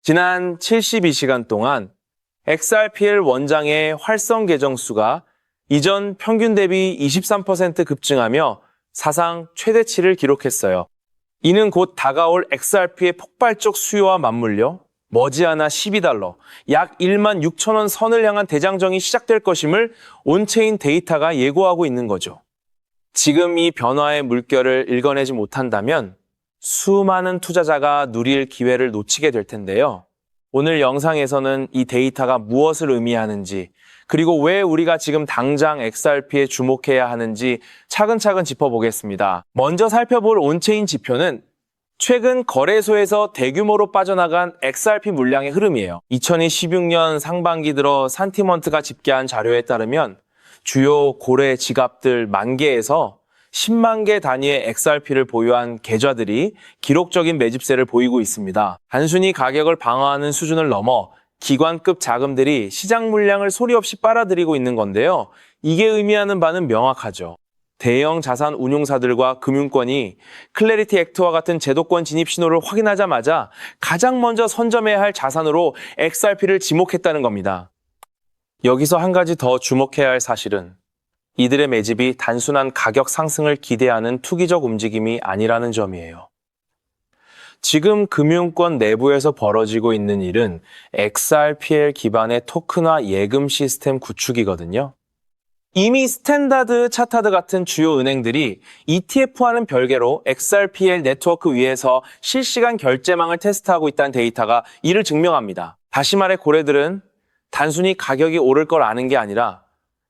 지난 72시간 동안 XRPL 원장의 활성 계정 수가 이전 평균 대비 23% 급증하며 사상 최대치를 기록했어요. 이는 곧 다가올 XRP의 폭발적 수요와 맞물려 머지않아 $12, 약 16,000원 선을 향한 대장정이 시작될 것임을 온체인 데이터가 예고하고 있는 거죠. 지금 이 변화의 물결을 읽어내지 못한다면 수많은 투자자가 누릴 기회를 놓치게 될 텐데요. 오늘 영상에서는 이 데이터가 무엇을 의미하는지, 그리고 왜 우리가 지금 당장 XRP에 주목해야 하는지 차근차근 짚어보겠습니다. 먼저 살펴볼 온체인 지표는 최근 거래소에서 대규모로 빠져나간 XRP 물량의 흐름이에요. 2016년 상반기 들어 산티먼트가 집계한 자료에 따르면 주요 고래 지갑들 10,000개에서 10만 개 단위의 XRP를 보유한 계좌들이 기록적인 매집세를 보이고 있습니다. 단순히 가격을 방어하는 수준을 넘어 기관급 자금들이 시장 물량을 소리 없이 빨아들이고 있는 건데요. 이게 의미하는 바는 명확하죠. 대형 자산 운용사들과 금융권이 클래리티 액트와 같은 제도권 진입 신호를 확인하자마자 가장 먼저 선점해야 할 자산으로 XRP를 지목했다는 겁니다. 여기서 한 가지 더 주목해야 할 사실은 이들의 매집이 단순한 가격 상승을 기대하는 투기적 움직임이 아니라는 점이에요. 지금 금융권 내부에서 벌어지고 있는 일은 XRPL 기반의 토큰화 예금 시스템 구축이거든요. 이미 스탠다드 차타드 같은 주요 은행들이 ETF와는 별개로 XRPL 네트워크 위에서 실시간 결제망을 테스트하고 있다는 데이터가 이를 증명합니다. 다시 말해 고래들은 단순히 가격이 오를 걸 아는 게 아니라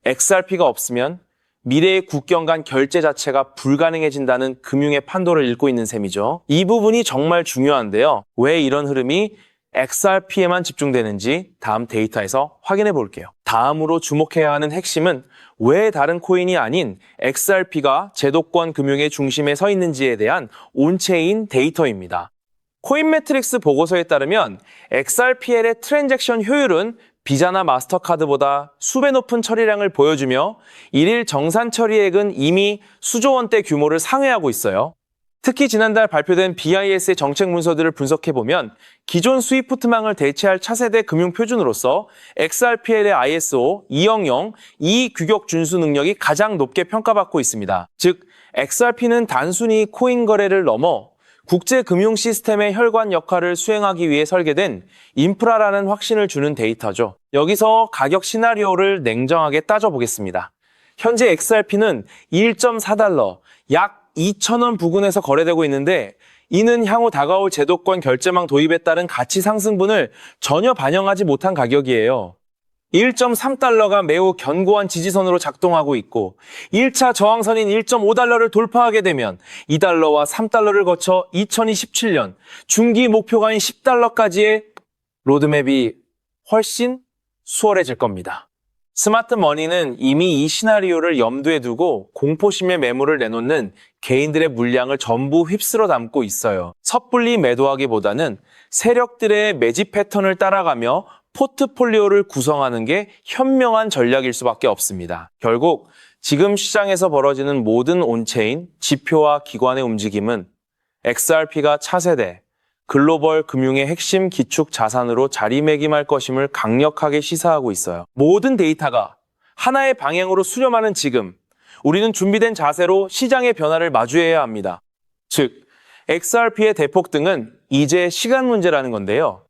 XRP가 없으면 미래의 국경 간 결제 자체가 불가능해진다는 금융의 판도를 읽고 있는 셈이죠. 이 부분이 정말 중요한데요. 왜 이런 흐름이 XRP에만 집중되는지 다음 데이터에서 확인해 볼게요. 다음으로 주목해야 하는 핵심은 왜 다른 코인이 아닌 XRP가 제도권 금융의 중심에 서 있는지에 대한 온체인 데이터입니다. 코인매트릭스 보고서에 따르면 XRPL의 트랜잭션 효율은 비자나 마스터카드보다 수배 높은 처리량을 보여주며 일일 정산 처리액은 이미 수조 원대 규모를 상회하고 있어요. 특히 지난달 발표된 BIS의 정책 문서들을 분석해보면 기존 스위프트망을 대체할 차세대 금융 표준으로서 XRPL의 ISO 200 이 규격 준수 능력이 가장 높게 평가받고 있습니다. 즉, XRP는 단순히 코인 거래를 넘어 국제 금융 시스템의 혈관 역할을 수행하기 위해 설계된 인프라라는 확신을 주는 데이터죠. 여기서 가격 시나리오를 냉정하게 따져보겠습니다. 현재 XRP는 1.4달러, 약 2,000원 부근에서 거래되고 있는데 이는 향후 다가올 제도권 결제망 도입에 따른 가치 상승분을 전혀 반영하지 못한 가격이에요. 1.3달러가 매우 견고한 지지선으로 작동하고 있고 1차 저항선인 1.5달러를 돌파하게 되면 2달러와 3달러를 거쳐 2027년 중기 목표가인 10달러까지의 로드맵이 훨씬 수월해질 겁니다. 스마트 머니는 이미 이 시나리오를 염두에 두고 공포심의 매물을 내놓는 개인들의 물량을 전부 휩쓸어 담고 있어요. 섣불리 매도하기보다는 세력들의 매집 패턴을 따라가며 포트폴리오를 구성하는 게 현명한 전략일 수밖에 없습니다. 결국 지금 시장에서 벌어지는 모든 온체인, 지표와 기관의 움직임은 XRP가 차세대, 글로벌 금융의 핵심 기축 자산으로 자리매김할 것임을 강력하게 시사하고 있어요. 모든 데이터가 하나의 방향으로 수렴하는 지금, 우리는 준비된 자세로 시장의 변화를 마주해야 합니다. 즉, XRP의 대폭등은 이제 시간 문제라는 건데요.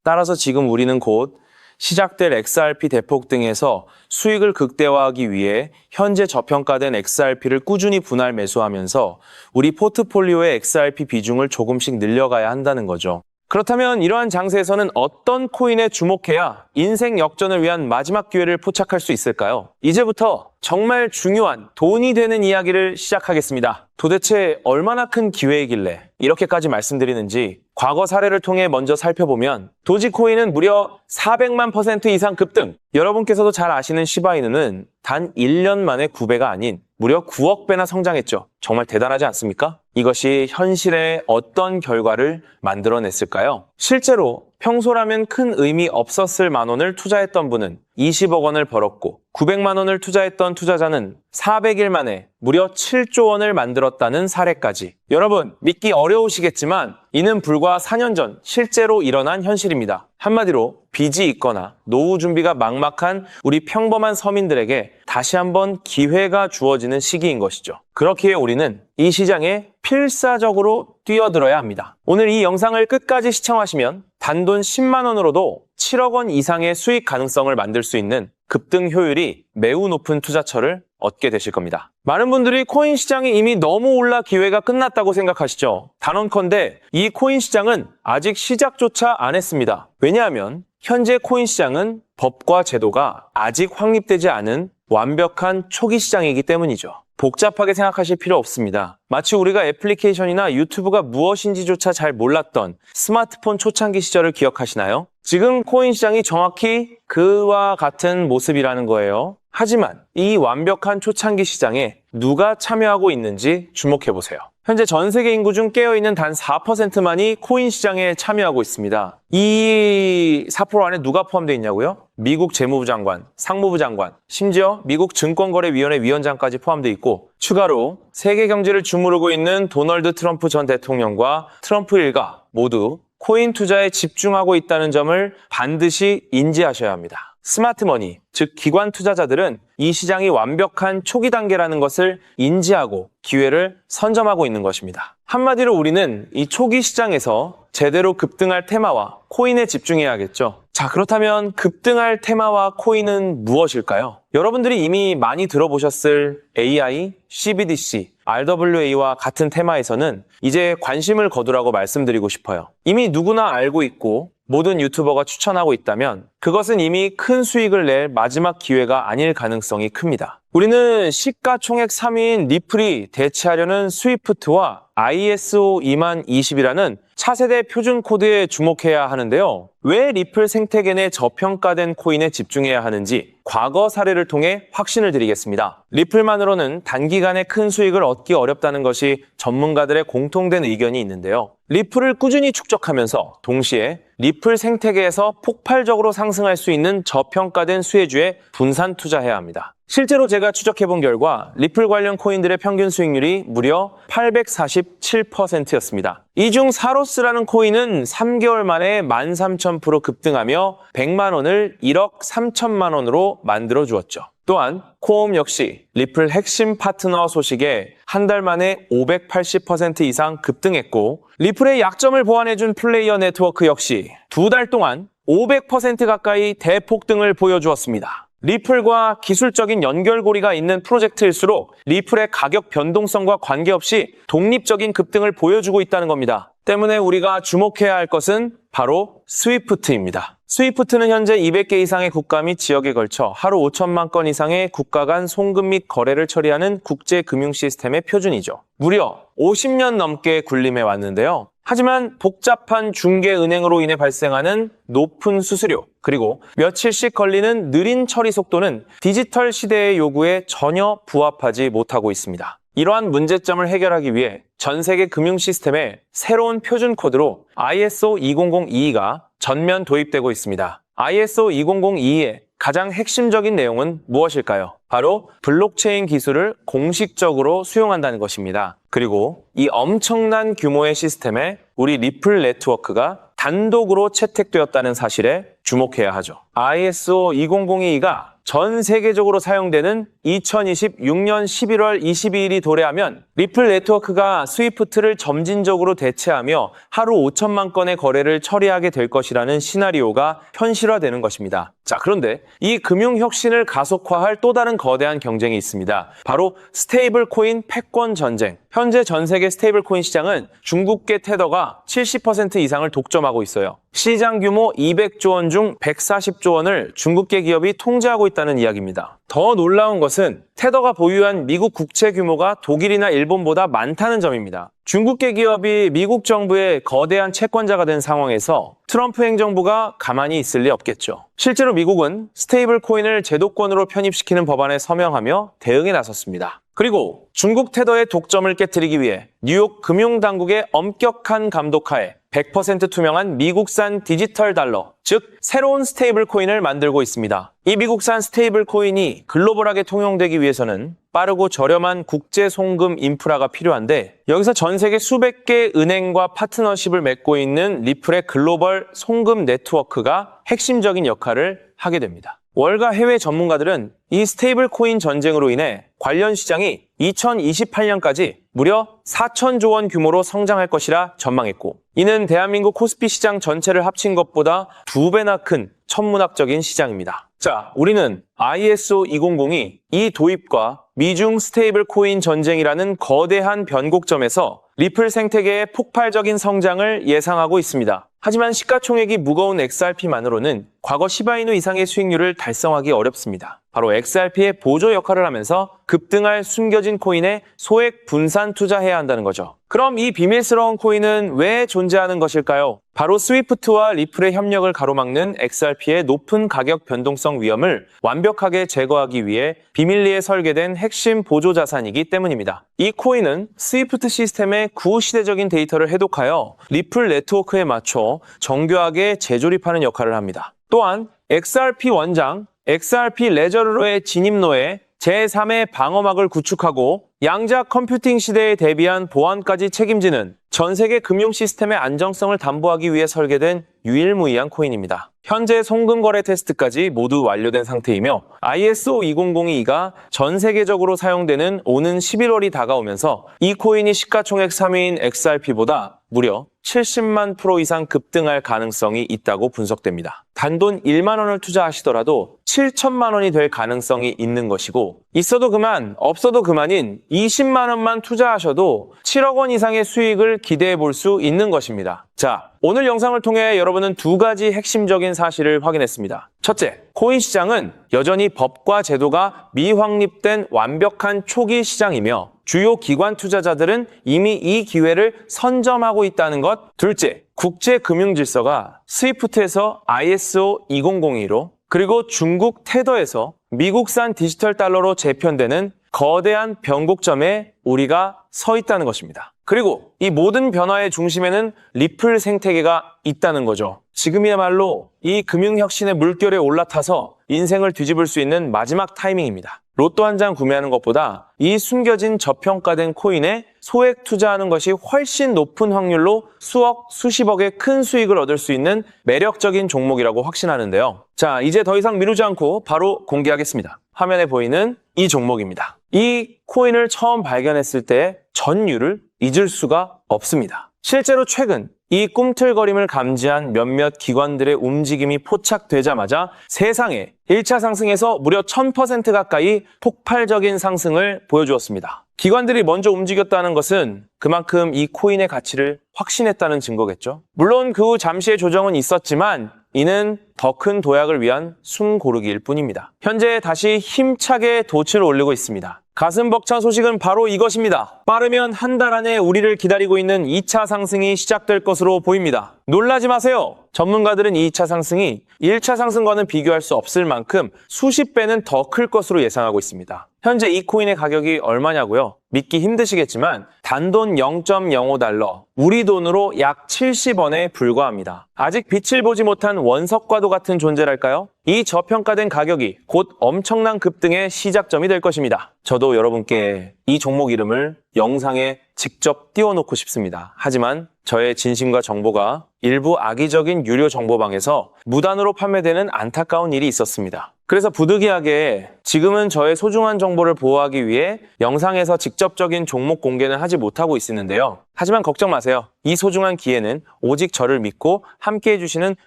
따라서 지금 우리는 곧 시작될 XRP 대폭등에서 수익을 극대화하기 위해 현재 저평가된 XRP를 꾸준히 분할 매수하면서 우리 포트폴리오의 XRP 비중을 조금씩 늘려가야 한다는 거죠. 그렇다면 이러한 장세에서는 어떤 코인에 주목해야 인생 역전을 위한 마지막 기회를 포착할 수 있을까요? 이제부터 정말 중요한 돈이 되는 이야기를 시작하겠습니다. 도대체 얼마나 큰 기회이길래 이렇게까지 말씀드리는지 과거 사례를 통해 먼저 살펴보면 도지코인은 무려 400만 % 이상 급등! 여러분께서도 잘 아시는 시바이누는 단 1년 만에 9배가 아닌 무려 9억 배나 성장했죠. 정말 대단하지 않습니까? 이것이 현실에 어떤 결과를 만들어냈을까요? 실제로 평소라면 큰 의미 없었을 만 원을 투자했던 분은 20억 원을 벌었고 900만 원을 투자했던 투자자는 400일 만에 무려 7조 원을 만들었다는 사례까지. 여러분, 믿기 어려우시겠지만 이는 불과 4년 전 실제로 일어난 현실입니다. 한마디로 빚이 있거나 노후 준비가 막막한 우리 평범한 서민들에게 다시 한번 기회가 주어지는 시기인 것이죠. 그렇기에 우리는 이 시장에 필사적으로 뛰어들어야 합니다. 오늘 이 영상을 끝까지 시청하시면 단돈 10만 원으로도 7억 원 이상의 수익 가능성을 만들 수 있는 급등 효율이 매우 높은 투자처를 얻게 되실 겁니다. 많은 분들이 코인 시장이 이미 너무 올라 기회가 끝났다고 생각하시죠? 단언컨대 이 코인 시장은 아직 시작조차 안 했습니다. 왜냐하면 현재 코인 시장은 법과 제도가 아직 확립되지 않은 완벽한 초기 시장이기 때문이죠. 복잡하게 생각하실 필요 없습니다. 마치 우리가 애플리케이션이나 유튜브가 무엇인지조차 잘 몰랐던 스마트폰 초창기 시절을 기억하시나요? 지금 코인 시장이 정확히 그와 같은 모습이라는 거예요. 하지만 이 완벽한 초창기 시장에 누가 참여하고 있는지 주목해보세요. 현재 전 세계 인구 중 깨어있는 단 4%만이 코인 시장에 참여하고 있습니다. 이 4% 안에 누가 포함되어 있냐고요? 미국 재무부 장관, 상무부 장관, 심지어 미국 증권거래위원회 위원장까지 포함되어 있고, 추가로 세계 경제를 주무르고 있는 도널드 트럼프 전 대통령과 트럼프 일가 모두 코인 투자에 집중하고 있다는 점을 반드시 인지하셔야 합니다. 스마트머니, 즉 기관 투자자들은 이 시장이 완벽한 초기 단계라는 것을 인지하고 기회를 선점하고 있는 것입니다. 한마디로 우리는 이 초기 시장에서 제대로 급등할 테마와 코인에 집중해야겠죠. 자, 그렇다면 급등할 테마와 코인은 무엇일까요? 여러분들이 이미 많이 들어보셨을 AI, CBDC, RWA와 같은 테마에서는 이제 관심을 거두라고 말씀드리고 싶어요. 이미 누구나 알고 있고 모든 유튜버가 추천하고 있다면 그것은 이미 큰 수익을 낼 마지막 기회가 아닐 가능성이 큽니다. 우리는 시가총액 3위인 리플이 대체하려는 스위프트와 ISO 20020이라는 차세대 표준 코드에 주목해야 하는데요. 왜 리플 생태계 내 저평가된 코인에 집중해야 하는지 과거 사례를 통해 확신을 드리겠습니다. 리플만으로는 단기간에 큰 수익을 얻기 어렵다는 것이 전문가들의 공통된 의견이 있는데요. 리플을 꾸준히 축적하면서 동시에 리플 생태계에서 폭발적으로 상승할 수 있는 저평가된 수혜주에 분산 투자해야 합니다. 실제로 제가 추적해본 결과 리플 관련 코인들의 평균 수익률이 무려 847%였습니다. 이 중 사로스라는 코인은 3개월 만에 13,000% 급등하며 100만 원을 1억 3천만 원으로 만들어 주었죠. 또한 코옴 역시 리플 핵심 파트너 소식에 한 달 만에 580% 이상 급등했고, 리플의 약점을 보완해준 플레이어 네트워크 역시 두 달 동안 500% 가까이 대폭등을 보여주었습니다. 리플과 기술적인 연결고리가 있는 프로젝트일수록 리플의 가격 변동성과 관계없이 독립적인 급등을 보여주고 있다는 겁니다. 때문에 우리가 주목해야 할 것은 바로 스위프트입니다. 스위프트는 현재 200개 이상의 국가 및 지역에 걸쳐 하루 5천만 건 이상의 국가 간 송금 및 거래를 처리하는 국제 금융 시스템의 표준이죠. 무려 50년 넘게 군림해 왔는데요. 하지만 복잡한 중개은행으로 인해 발생하는 높은 수수료, 그리고 며칠씩 걸리는 느린 처리 속도는 디지털 시대의 요구에 전혀 부합하지 못하고 있습니다. 이러한 문제점을 해결하기 위해 전 세계 금융 시스템에 새로운 표준 코드로 ISO 20022가 전면 도입되고 있습니다. ISO 20022의 가장 핵심적인 내용은 무엇일까요? 바로 블록체인 기술을 공식적으로 수용한다는 것입니다. 그리고 이 엄청난 규모의 시스템에 우리 리플 네트워크가 단독으로 채택되었다는 사실에 주목해야 하죠. ISO 20022가 전 세계적으로 사용되는 2026년 11월 22일이 도래하면 리플 네트워크가 스위프트를 점진적으로 대체하며 하루 5천만 건의 거래를 처리하게 될 것이라는 시나리오가 현실화되는 것입니다. 자, 그런데 이 금융 혁신을 가속화할 또 다른 거대한 경쟁이 있습니다. 바로 스테이블 코인 패권 전쟁. 현재 전 세계 스테이블 코인 시장은 중국계 테더가 70% 이상을 독점하고 있어요. 시장 규모 200조 원 중 140조 원을 중국계 기업이 통제하고 있다는 이야기입니다. 더 놀라운 것은 테더가 보유한 미국 국채 규모가 독일이나 일본보다 많다는 점입니다. 중국계 기업이 미국 정부의 거대한 채권자가 된 상황에서 트럼프 행정부가 가만히 있을 리 없겠죠. 실제로 미국은 스테이블 코인을 제도권으로 편입시키는 법안에 서명하며 대응에 나섰습니다. 그리고 중국 테더의 독점을 깨뜨리기 위해 뉴욕 금융당국의 엄격한 감독하에 100% 투명한 미국산 디지털 달러, 즉 새로운 스테이블 코인을 만들고 있습니다. 이 미국산 스테이블 코인이 글로벌하게 통용되기 위해서는 빠르고 저렴한 국제 송금 인프라가 필요한데, 여기서 전 세계 수백 개 은행과 파트너십을 맺고 있는 리플의 글로벌 송금 네트워크가 핵심적인 역할을 하게 됩니다. 월가 해외 전문가들은 이 스테이블 코인 전쟁으로 인해 관련 시장이 2028년까지 무려 4천조 원 규모로 성장할 것이라 전망했고, 이는 대한민국 코스피 시장 전체를 합친 것보다 2배나 큰 천문학적인 시장입니다. 자, 우리는 ISO 2002 이 도입과 미중 스테이블 코인 전쟁이라는 거대한 변곡점에서 리플 생태계의 폭발적인 성장을 예상하고 있습니다. 하지만 시가총액이 무거운 XRP만으로는 과거 시바이누 이상의 수익률을 달성하기 어렵습니다. 바로 XRP의 보조 역할을 하면서 급등할 숨겨진 코인에 소액 분산 투자해야 한다는 거죠. 그럼 이 비밀스러운 코인은 왜 존재하는 것일까요? 바로 스위프트와 리플의 협력을 가로막는 XRP의 높은 가격 변동성 위험을 완벽하게 제거하기 위해 비밀리에 설계된 핵심 보조 자산이기 때문입니다. 이 코인은 스위프트 시스템의 구시대적인 데이터를 해독하여 리플 네트워크에 맞춰 정교하게 재조립하는 역할을 합니다. 또한 XRP 원장, XRP 레저러의 진입로에 제3의 방어막을 구축하고 양자 컴퓨팅 시대에 대비한 보안까지 책임지는 전 세계 금융 시스템의 안정성을 담보하기 위해 설계된 유일무이한 코인입니다. 현재 송금 거래 테스트까지 모두 완료된 상태이며 ISO 2002가 전 세계적으로 사용되는 오는 11월이 다가오면서 이 코인이 시가총액 3위인 XRP보다 무려 70만 프로 이상 급등할 가능성이 있다고 분석됩니다. 단돈 1만 원을 투자하시더라도 7천만 원이 될 가능성이 있는 것이고, 있어도 그만, 없어도 그만인 20만 원만 투자하셔도 7억 원 이상의 수익을 기대해 볼 수 있는 것입니다. 자, 오늘 영상을 통해 여러분은 두 가지 핵심적인 사실을 확인했습니다. 첫째, 코인 시장은 여전히 법과 제도가 미확립된 완벽한 초기 시장이며 주요 기관 투자자들은 이미 이 기회를 선점하고 있다는 것. 둘째, 국제 금융 질서가 스위프트에서 ISO 2002로 그리고 중국 테더에서 미국산 디지털 달러로 재편되는 거대한 변곡점에 우리가 서 있다는 것입니다. 그리고 이 모든 변화의 중심에는 리플 생태계가 있다는 거죠. 지금이야말로 이 금융혁신의 물결에 올라타서 인생을 뒤집을 수 있는 마지막 타이밍입니다. 로또 한 장 구매하는 것보다 이 숨겨진 저평가된 코인에 소액 투자하는 것이 훨씬 높은 확률로 수억, 수십억의 큰 수익을 얻을 수 있는 매력적인 종목이라고 확신하는데요. 자, 이제 더 이상 미루지 않고 바로 공개하겠습니다. 화면에 보이는 이 종목입니다. 이 코인을 처음 발견했을 때 전율을 잊을 수가 없습니다. 실제로 최근 이 꿈틀거림을 감지한 몇몇 기관들의 움직임이 포착되자마자 세상에 1차 상승에서 무려 1000% 가까이 폭발적인 상승을 보여주었습니다. 기관들이 먼저 움직였다는 것은 그만큼 이 코인의 가치를 확신했다는 증거겠죠. 물론 그 후 잠시의 조정은 있었지만 이는 더 큰 도약을 위한 숨고르기일 뿐입니다. 현재 다시 힘차게 돛을 올리고 있습니다. 가슴 벅찬 소식은 바로 이것입니다. 빠르면 한 달 안에 우리를 기다리고 있는 2차 상승이 시작될 것으로 보입니다. 놀라지 마세요. 전문가들은 이 2차 상승이 1차 상승과는 비교할 수 없을 만큼 수십 배는 더 클 것으로 예상하고 있습니다. 현재 이 코인의 가격이 얼마냐고요? 믿기 힘드시겠지만 단돈 0.05달러, 우리 돈으로 약 70원에 불과합니다. 아직 빛을 보지 못한 원석과도 같은 존재랄까요? 이 저평가된 가격이 곧 엄청난 급등의 시작점이 될 것입니다. 저도 여러분께 이 종목 이름을 영상에 직접 띄워놓고 싶습니다. 하지만 저의 진심과 정보가 일부 악의적인 유료 정보방에서 무단으로 판매되는 안타까운 일이 있었습니다. 그래서 부득이하게 지금은 저의 소중한 정보를 보호하기 위해 영상에서 직접적인 종목 공개는 하지 못하고 있었는데요. 하지만 걱정 마세요. 이 소중한 기회는 오직 저를 믿고 함께 해주시는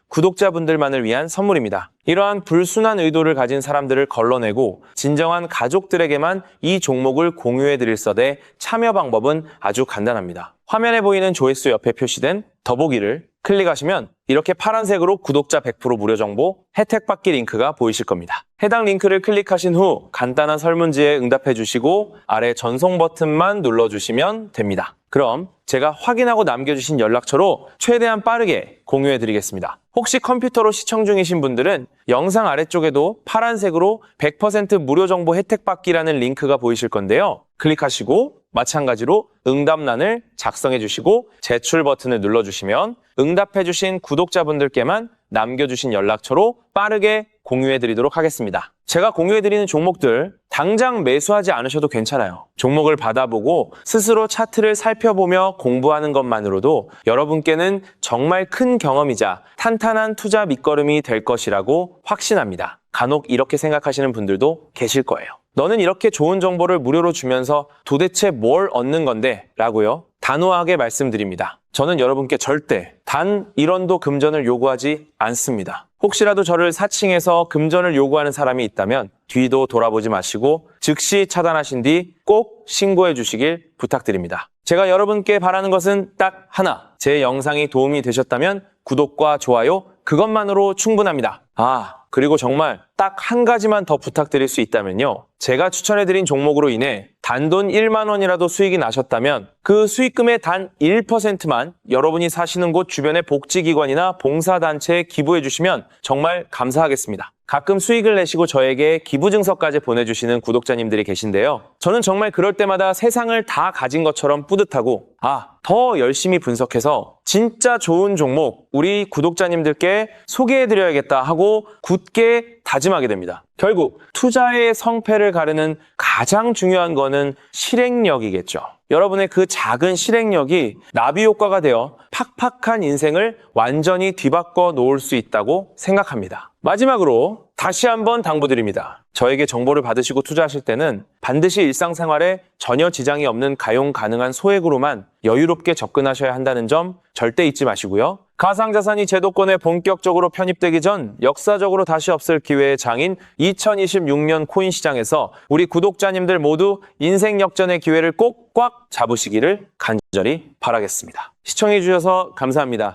구독자분들만을 위한 선물입니다. 이러한 불순한 의도를 가진 사람들을 걸러내고 진정한 가족들에게만 이 종목을 공유해드릴 서대 참여 방법은 아주 간단합니다. 화면에 보이는 조회수 옆에 표시된 더보기를 클릭하시면 이렇게 파란색으로 구독자 100% 무료 정보 혜택 받기 링크가 보이실 겁니다. 해당 링크를 클릭하신 후 간단한 설문지에 응답해 주시고 아래 전송 버튼만 눌러주시면 됩니다. 그럼 제가 확인하고 남겨주신 연락처로 최대한 빠르게 공유해 드리겠습니다. 혹시 컴퓨터로 시청 중이신 분들은 영상 아래쪽에도 파란색으로 100% 무료 정보 혜택 받기라는 링크가 보이실 건데요. 클릭하시고 마찬가지로 응답란을 작성해 주시고 제출 버튼을 눌러주시면 응답해주신 구독자분들께만 남겨주신 연락처로 빠르게 공유해드리도록 하겠습니다. 제가 공유해드리는 종목들 당장 매수하지 않으셔도 괜찮아요. 종목을 받아보고 스스로 차트를 살펴보며 공부하는 것만으로도 여러분께는 정말 큰 경험이자 탄탄한 투자 밑거름이 될 것이라고 확신합니다. 간혹 이렇게 생각하시는 분들도 계실 거예요. 너는 이렇게 좋은 정보를 무료로 주면서 도대체 뭘 얻는 건데? 라고요. 단호하게 말씀드립니다. 저는 여러분께 절대 단 1원도 금전을 요구하지 않습니다. 혹시라도 저를 사칭해서 금전을 요구하는 사람이 있다면 뒤도 돌아보지 마시고 즉시 차단하신 뒤 꼭 신고해 주시길 부탁드립니다. 제가 여러분께 바라는 것은 딱 하나. 제 영상이 도움이 되셨다면 구독과 좋아요 그것만으로 충분합니다. 그리고 정말 딱 한 가지만 더 부탁드릴 수 있다면요. 제가 추천해드린 종목으로 인해 단돈 1만 원이라도 수익이 나셨다면 그 수익금의 단 1%만 여러분이 사시는 곳 주변의 복지기관이나 봉사단체에 기부해 주시면 정말 감사하겠습니다. 가끔 수익을 내시고 저에게 기부증서까지 보내주시는 구독자님들이 계신데요. 저는 정말 그럴 때마다 세상을 다 가진 것처럼 뿌듯하고 더 열심히 분석해서 진짜 좋은 종목 우리 구독자님들께 소개해드려야겠다 하고 굳게 다짐하게 됩니다. 결국 투자의 성패를 가르는 가장 중요한 거는 실행력이겠죠. 여러분의 그 작은 실행력이 나비 효과가 되어 팍팍한 인생을 완전히 뒤바꿔 놓을 수 있다고 생각합니다. 마지막으로 다시 한번 당부드립니다. 저에게 정보를 받으시고 투자하실 때는 반드시 일상생활에 전혀 지장이 없는 가용 가능한 소액으로만 여유롭게 접근하셔야 한다는 점 절대 잊지 마시고요. 가상자산이 제도권에 본격적으로 편입되기 전 역사적으로 다시 없을 기회의 장인 2026년 코인 시장에서 우리 구독자님들 모두 인생 역전의 기회를 꼭 꽉 잡으시기를 간절히 바라겠습니다. 시청해주셔서 감사합니다.